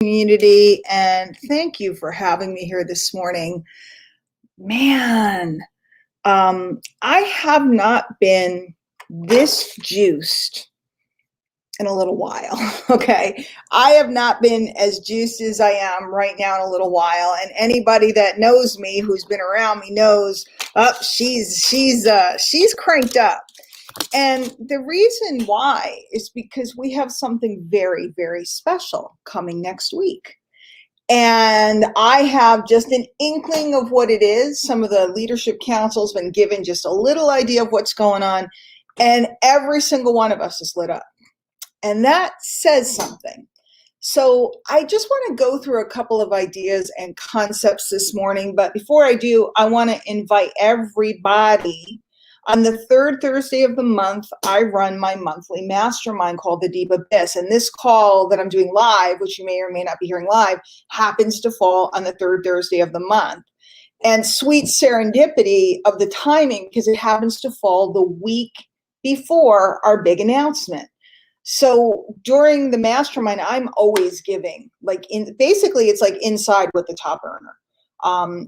Community, and thank you for having me here this morning. Man, I have not been this juiced in a little while. Okay, I have not been as juiced as I am right now in a little while, and anybody that knows me, who's been around me, knows, she's cranked up. And the reason why is because we have something very, very special coming next week. And I have just an inkling of what it is. Some of the leadership council's been given just a little idea of what's going on, and every single one of us is lit up. And that says something. So I just want to go through a couple of ideas and concepts this morning. But before I do, I want to invite everybody. On the third Thursday of the month, I run my monthly mastermind called The Deep Abyss. And this call that I'm doing live, which you may or may not be hearing live, happens to fall on the third Thursday of the month. And sweet serendipity of the timing, because it happens to fall the week before our big announcement. So during the mastermind, I'm always giving, basically it's like inside with the top earner.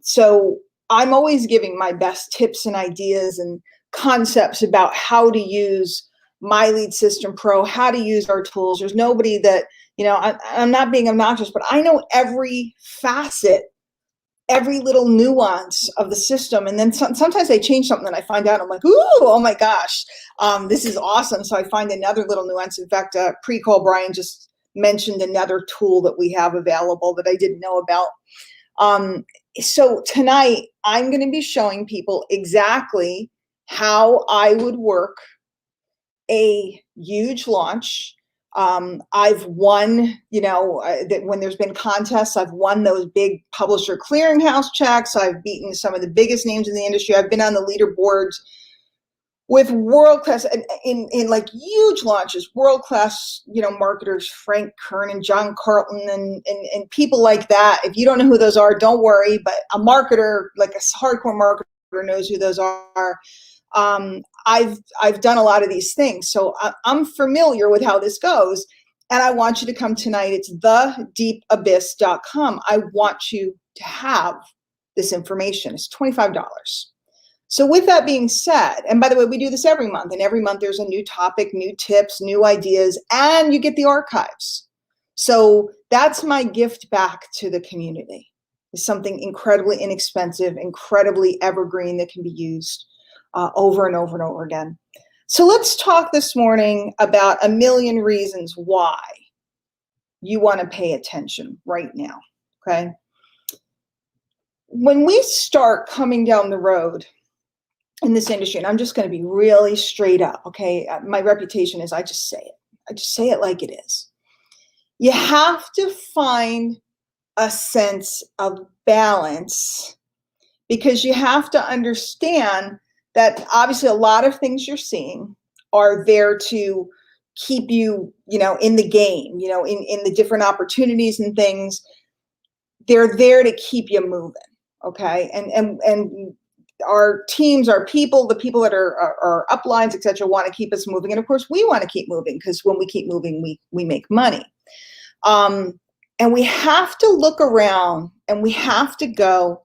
So I'm always giving my best tips and ideas and concepts about how to use My Lead System Pro, how to use our tools. There's nobody that, I'm not being obnoxious, but I know every facet, every little nuance of the system. And then sometimes I change something and I find out, I'm like, ooh, oh my gosh, this is awesome. So I find another little nuance. In fact, pre-call Brian just mentioned another tool that we have available that I didn't know about. So tonight I'm going to be showing people exactly how I would work a huge launch. I've won, that when there's been contests, I've won those big publisher clearinghouse checks. I've beaten some of the biggest names in the industry. I've been on the leaderboards with world-class, in like huge launches, world-class, marketers, Frank Kern and John Carlton and people like that. If you don't know who those are, don't worry, but a marketer, like a hardcore marketer, knows who those are. I've done a lot of these things, so I'm familiar with how this goes, and I want you to come tonight. It's thedeepabyss.com. I want you to have this information. It's $25. So with that being said, and by the way, we do this every month, and every month there's a new topic, new tips, new ideas, and you get the archives. So that's my gift back to the community. It's something incredibly inexpensive, incredibly evergreen that can be used over and over and over again. So let's talk this morning about a million reasons why you want to pay attention right now, okay? When we start coming down the road in this industry, and I'm just going to be really straight up, okay? My reputation is I just say it. I just say it like it is. You have to find a sense of balance, because you have to understand that obviously a lot of things you're seeing are there to keep you, in the game, in the different opportunities and things. They're there to keep you moving, okay? And our teams, our people, the people that are uplines, et cetera, want to keep us moving. And of course, we want to keep moving, because when we keep moving, we make money. And we have to look around and we have to go,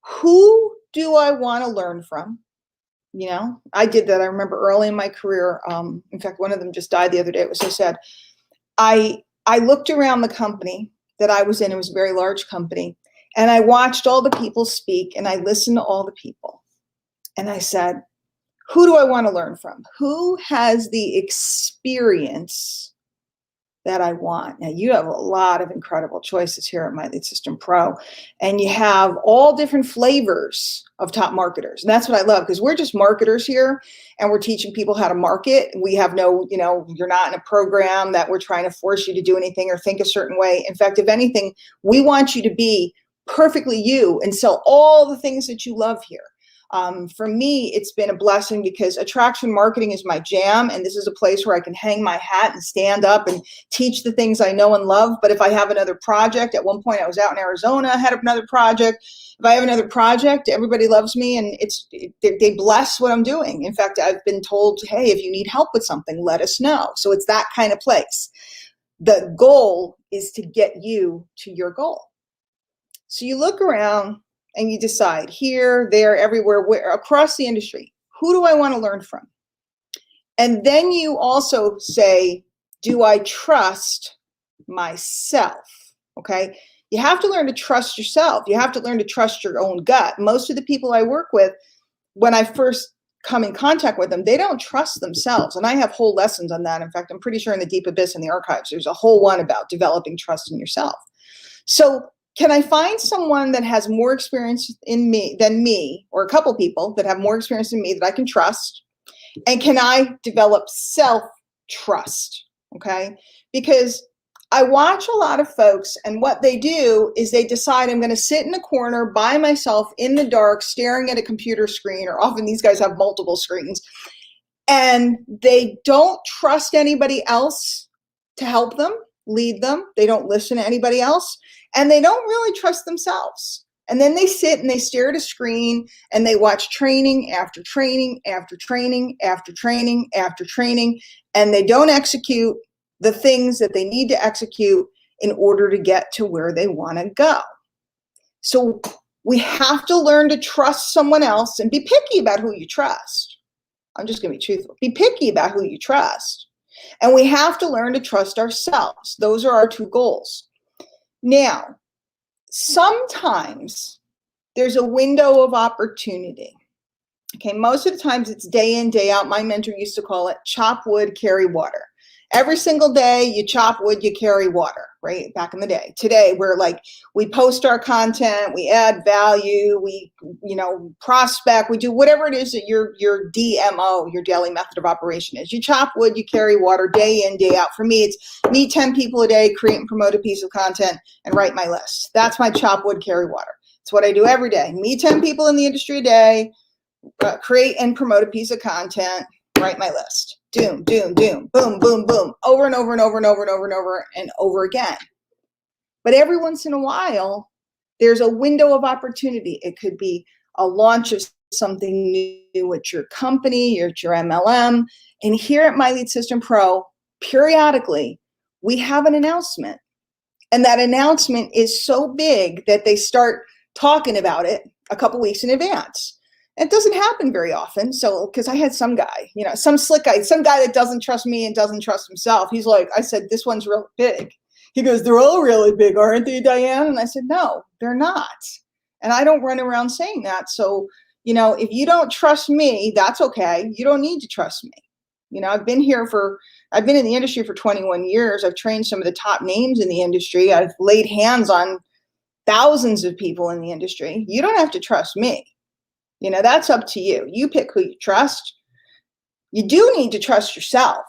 who do I want to learn from? I did that. I remember early in my career. In fact, one of them just died the other day. It was so sad. I looked around the company that I was in. It was a very large company. And I watched all the people speak, and I listened to all the people. And I said, who do I want to learn from? Who has the experience that I want? Now, you have a lot of incredible choices here at My Lead System Pro, and you have all different flavors of top marketers. And that's what I love, because we're just marketers here, and we're teaching people how to market. We have no, you're not in a program that we're trying to force you to do anything or think a certain way. In fact, if anything, we want you to be perfectly you and sell all the things that you love here. For me, it's been a blessing, because attraction marketing is my jam, and this is a place where I can hang my hat and stand up and teach the things I know and love. But if I have another project, at one point I was out in Arizona, head up another project. If I have another project, everybody loves me, and they bless what I'm doing. In fact, I've been told, hey, if you need help with something, let us know. So it's that kind of place. The goal is to get you to your goal. So you look around and you decide here, there, everywhere, where, across the industry, who do I want to learn from? And then you also say, do I trust myself? Okay. You have to learn to trust yourself. You have to learn to trust your own gut. Most of the people I work with, when I first come in contact with them, they don't trust themselves. And I have whole lessons on that. In fact, I'm pretty sure in the Deep Abyss in the archives, there's a whole one about developing trust in yourself. So can I find someone that has more experience in me than me, or a couple people that have more experience than me that I can trust? And can I develop self-trust? Okay. Because I watch a lot of folks, and what they do is they decide, I'm going to sit in a corner by myself in the dark, staring at a computer screen, or often these guys have multiple screens, and they don't trust anybody else to help them, lead them. They don't listen to anybody else, and they don't really trust themselves. And then they sit and they stare at a screen and they watch training after training after training after training after training, and they don't execute the things that they need to execute in order to get to where they want to go. So we have to learn to trust someone else and be picky about who you trust. I'm just going to be truthful. Be picky about who you trust. And we have to learn to trust ourselves. Those are our two goals. Now, sometimes there's a window of opportunity. Okay, most of the times it's day in, day out. My mentor used to call it chop wood, carry water. Every single day you chop wood, you carry water, right? Back in the day. Today, we're like, we post our content, we add value, we, prospect, we do whatever it is that your DMO, your daily method of operation is. You chop wood, you carry water, day in, day out. For me, it's meet 10 people a day, create and promote a piece of content, and write my list. That's my chop wood, carry water. It's what I do every day. Meet 10 people in the industry a day, create and promote a piece of content, write my list. Doom, doom, doom, boom, boom, boom, over and over and over and over and over and over and over again. But every once in a while, there's a window of opportunity. It could be a launch of something new at your company, or at your MLM. And here at My Lead System Pro, periodically, we have an announcement. And that announcement is so big that they start talking about it a couple weeks in advance. It doesn't happen very often. So, because I had some guy, some slick guy, some guy that doesn't trust me and doesn't trust himself. He's like, I said, this one's real big. He goes, they're all really big, aren't they, Diane? And I said, no, they're not. And I don't run around saying that. So, if you don't trust me, that's okay. You don't need to trust me. I've been in the industry for 21 years. I've trained some of the top names in the industry. I've laid hands on thousands of people in the industry. You don't have to trust me. That's up to you. You pick who you trust. You do need to trust yourself,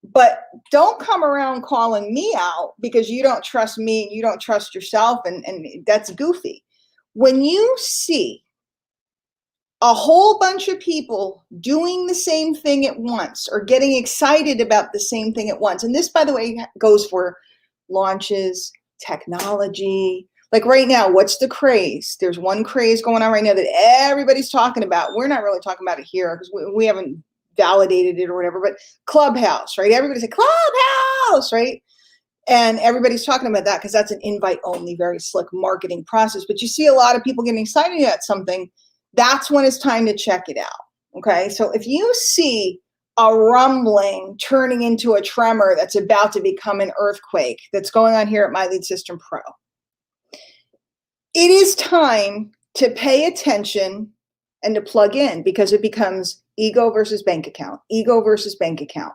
but don't come around calling me out because you don't trust me and you don't trust yourself, and that's goofy. When you see a whole bunch of people doing the same thing at once or getting excited about the same thing at once, and this, by the way, goes for launches, technology. Like right now, what's the craze? There's one craze going on right now that everybody's talking about. We're not really talking about it here because we haven't validated it or whatever, but Clubhouse, right? Everybody's like, Clubhouse, right? And everybody's talking about that because that's an invite-only, very slick marketing process. But you see a lot of people getting excited about something. That's when it's time to check it out, okay? So if you see a rumbling turning into a tremor that's about to become an earthquake that's going on here at My Lead System Pro, it is time to pay attention and to plug in, because it becomes ego versus bank account, ego versus bank account.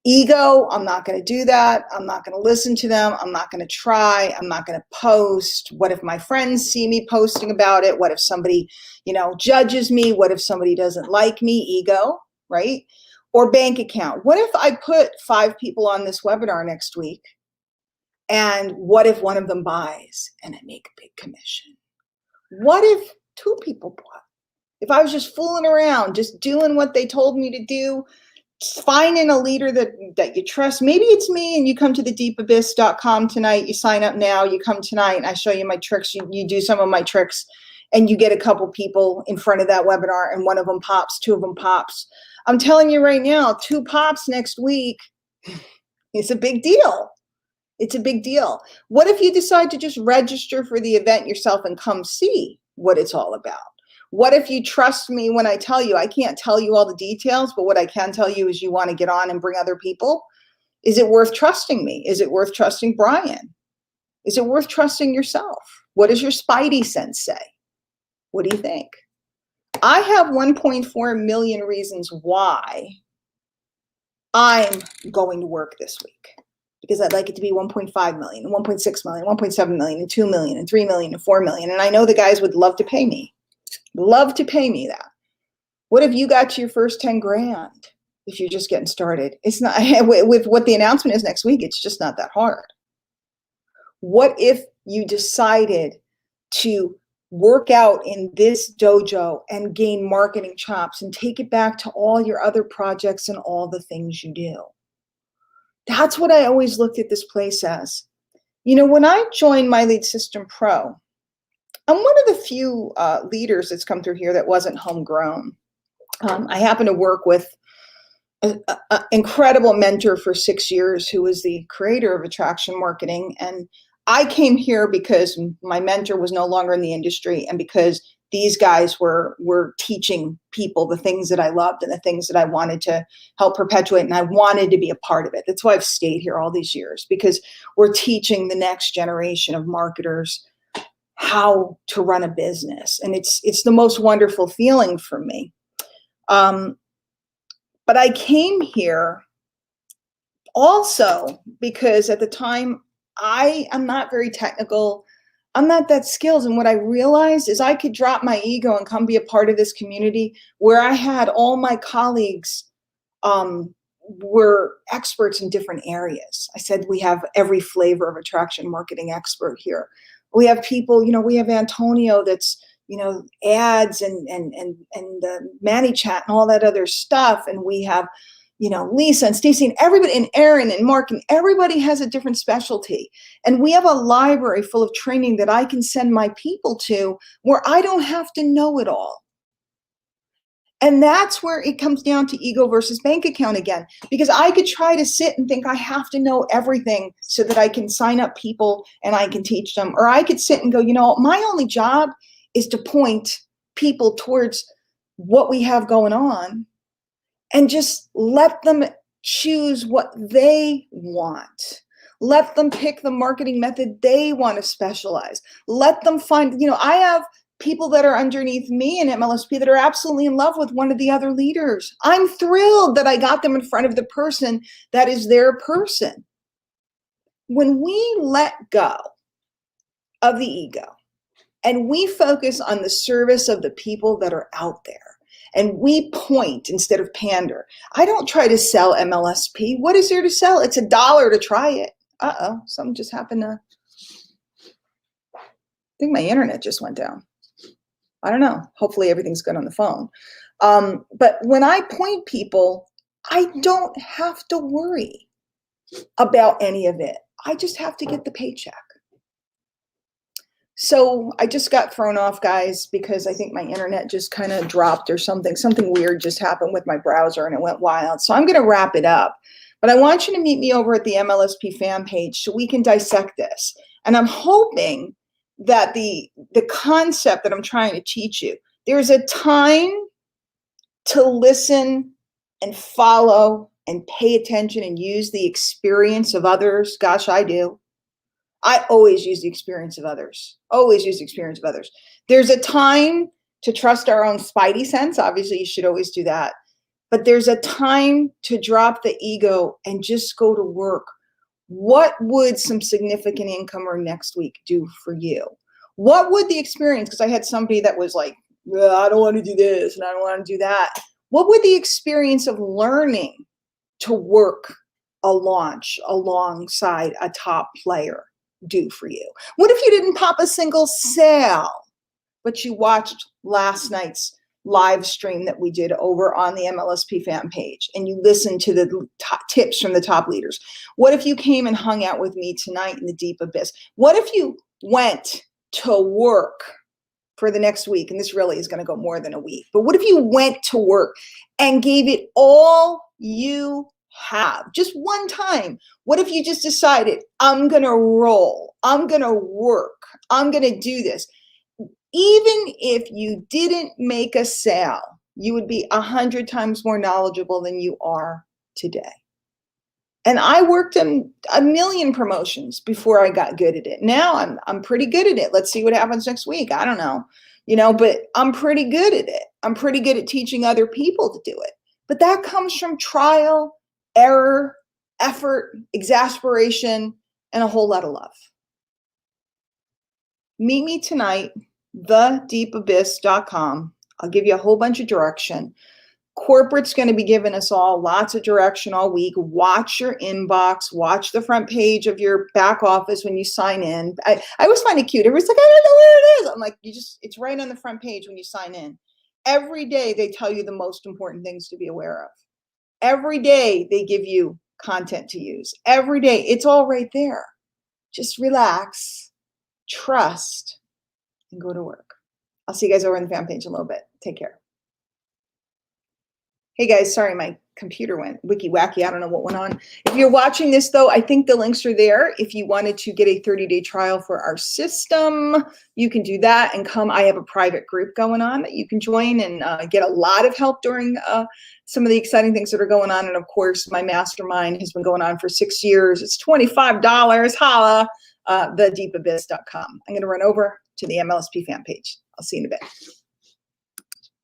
Ego, I'm not going to do that. I'm not going to listen to them. I'm not going to try. I'm not going to post. What if my friends see me posting about it? What if somebody, judges me? What if somebody doesn't like me? Ego, right? Or bank account. What if I put 5 people on this webinar next week? And what if one of them buys and I make a big commission? What if 2 people bought? If I was just fooling around, just doing what they told me to do, finding a leader that you trust. Maybe it's me and you come to the deepabyss.com tonight. You sign up now, you come tonight and I show you my tricks. You do some of my tricks and you get a couple people in front of that webinar and one of them pops, 2 of them pops. I'm telling you right now, 2 pops next week is a big deal. It's a big deal. What if you decide to just register for the event yourself and come see what it's all about? What if you trust me when I tell you? I can't tell you all the details, but what I can tell you is you want to get on and bring other people. Is it worth trusting me? Is it worth trusting Brian? Is it worth trusting yourself? What does your spidey sense say? What do you think? I have 1.4 million reasons why I'm going to work this week, because I'd like it to be 1.5 million, 1.6 million, 1.7 million, and 2 million, and 3 million, and 4 million. And I know the guys would love to pay me that. What if you got to your first 10 grand if you're just getting started? It's not, with what the announcement is next week, it's just not that hard. What if you decided to work out in this dojo and gain marketing chops and take it back to all your other projects and all the things you do? That's what I always looked at this place as. You know, when I joined My Lead System Pro, I'm one of the few leaders that's come through here that wasn't homegrown. I happen to work with an incredible mentor for 6 years who was the creator of attraction marketing. And I came here because my mentor was no longer in the industry and because these guys were teaching people the things that I loved and the things that I wanted to help perpetuate, and I wanted to be a part of it. That's why I've stayed here all these years, because we're teaching the next generation of marketers how to run a business. And it's the most wonderful feeling for me. But I came here also because at the time, I am not very technical. I'm not that skilled. And what I realized is I could drop my ego and come be a part of this community where I had all my colleagues were experts in different areas. I said, we have every flavor of attraction marketing expert here. We have people, you know, we have Antonio that's, you know, ads and ManyChat and all that other stuff. And we have, you know, Lisa and Stacey and everybody, and Aaron and Mark, and everybody has a different specialty. And we have a library full of training that I can send my people to where I don't have to know it all. And that's where it comes down to ego versus bank account again, because I could try to sit and think I have to know everything so that I can sign up people and I can teach them. Or I could sit and go, you know, my only job is to point people towards what we have going on and just let them choose what they want. Let them pick the marketing method they want to specialize. Let them find, you know, I have people that are underneath me in MLSP that are absolutely in love with one of the other leaders. I'm thrilled that I got them in front of the person that is their person. When we let go of the ego and we focus on the service of the people that are out there, and we point instead of pander. I don't try to sell MLSP. What is there to sell? It's $1 to try it. Uh-oh, something just happened to, I think my internet just went down. I don't know. Hopefully everything's good on the phone. But when I point people, I don't have to worry about any of it. I just have to get the paycheck. So I just got thrown off, guys, because I think my internet just kind of dropped or something. Something weird just happened with my browser and it went wild. So I'm going to wrap it up. But I want you to meet me over at the MLSP fan page so we can dissect this. And I'm hoping that the concept that I'm trying to teach you, there's a time to listen and follow and pay attention and use the experience of others. Gosh, I do. I always use the experience of others. Always use the experience of others. There's a time to trust our own spidey sense. Obviously, you should always do that. But there's a time to drop the ego and just go to work. What would some significant income or next week do for you? What would the experience, because I had somebody that was like, well, I don't want to do this and I don't want to do that. What would the experience of learning to work a launch alongside a top player do for you? What if you didn't pop a single sale, but you watched last night's live stream that we did over on the MLSP fan page and you listened to the top tips from the top leaders? What if you came and hung out with me tonight in the deep abyss? What if you went to work for the next week? And this really is going to go more than a week. But what if you went to work and gave it all you have? Just one time. What if you just decided, I'm going to roll, I'm going to work, I'm going to do this? Even if you didn't make a sale, you would be 100 times more knowledgeable than you are today. And I worked in a million promotions before I got good at it. Now I'm pretty good at it. Let's see what happens next week. I don't know, but I'm pretty good at it. I'm pretty good at teaching other people to do it. But that comes from trial, error, effort, exasperation, and a whole lot of love. Meet me tonight, thedeepabyss.com. I'll give you a whole bunch of direction. Corporate's going to be giving us all lots of direction all week. Watch your inbox. Watch the front page of your back office when you sign in. I always find it cute. Everybody's like, I don't know where it is. I'm like, it's right on the front page when you sign in. Every day they tell you the most important things to be aware of. Every day they give you content to use. Every day, it's all right there. Just relax, trust, and go to work. I'll see you guys over on the fan page in a little bit. Take care. Hey guys, sorry, my computer went wiki wacky. I don't know what went on. If you're watching this though, I think the links are there. If you wanted to get a 30-day trial for our system, you can do that and come. I have a private group going on that you can join and get a lot of help during some of the exciting things that are going on. And of course, my mastermind has been going on for 6 years. It's $25. Holla, thedeepabyss.com. I'm going to run over to the MLSP fan page. I'll see you in a bit.